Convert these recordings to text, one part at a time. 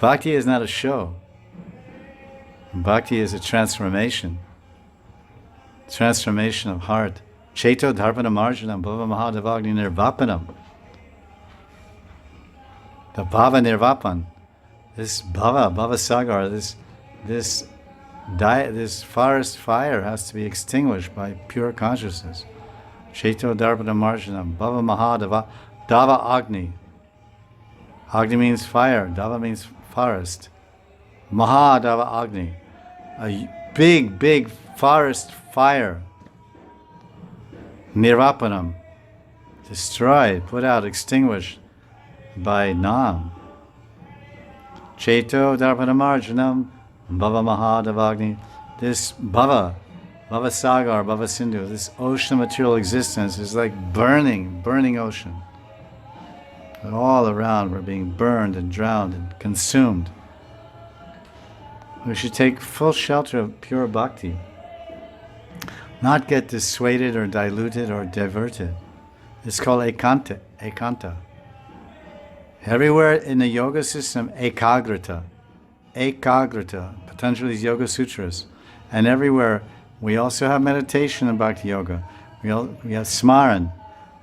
Bhakti is not a show. Bhakti is a transformation. Transformation of heart. Cheto dharpanam arjanam bhava mahadavagni nirvapanam. The bhava nirvapan. This bhava sagar, this forest fire has to be extinguished by pure consciousness. Cheto dharpanam arjanam bhava mahadava dava agni. Agni means fire, dava means forest. Mahadava agni. A big forest fire. Nirvapanam. Destroyed, put out, extinguished by Nam. Cheto Dharpanamarjanam Bhava Mahadavagni. This Bhava Sagar, Bhava Sindhu, this ocean of material existence is like burning ocean. And all around we're being burned and drowned and consumed. We should take full shelter of pure bhakti. Not get dissuaded or diluted or diverted. It's called ekanta. Everywhere in the yoga system, ekagrata, Patanjali's Yoga Sutras. And everywhere, we also have meditation in Bhakti Yoga. We have smaran.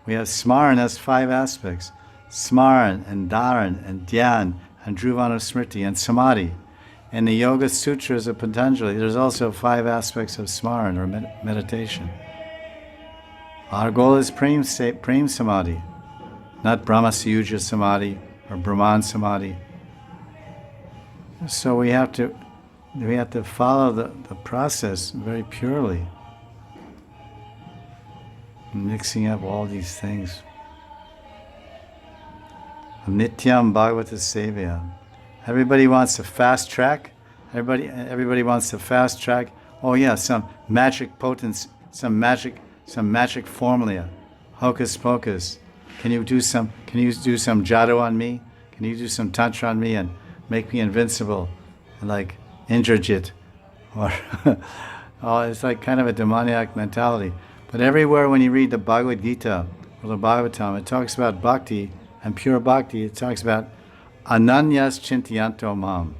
We have smaran as 5 aspects. Smaran and dharan and dhyan and dhruvanusmriti and samadhi. In the Yoga Sutras of Patanjali, there's also 5 aspects of smaran or meditation. Our goal is prem samadhi, not brahmasayuja samadhi or brahman samadhi. So we have to follow the process very purely, mixing up all these things. Nityam Bhagavata Sevya. Everybody wants a fast track. Everybody wants a fast track. Oh yeah, some magic potency, some magic formula. Hocus pocus. Can you do some jadoo on me? Can you do some tantra on me and make me invincible, like Indrajit? Or oh, it's like kind of a demoniac mentality. But everywhere when you read the Bhagavad Gita or the Bhagavatam, it talks about bhakti and pure bhakti. It talks about Ananyas Chintayanto Mam.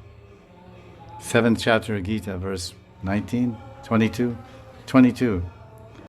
7th chapter of Gita, verse 19, 22.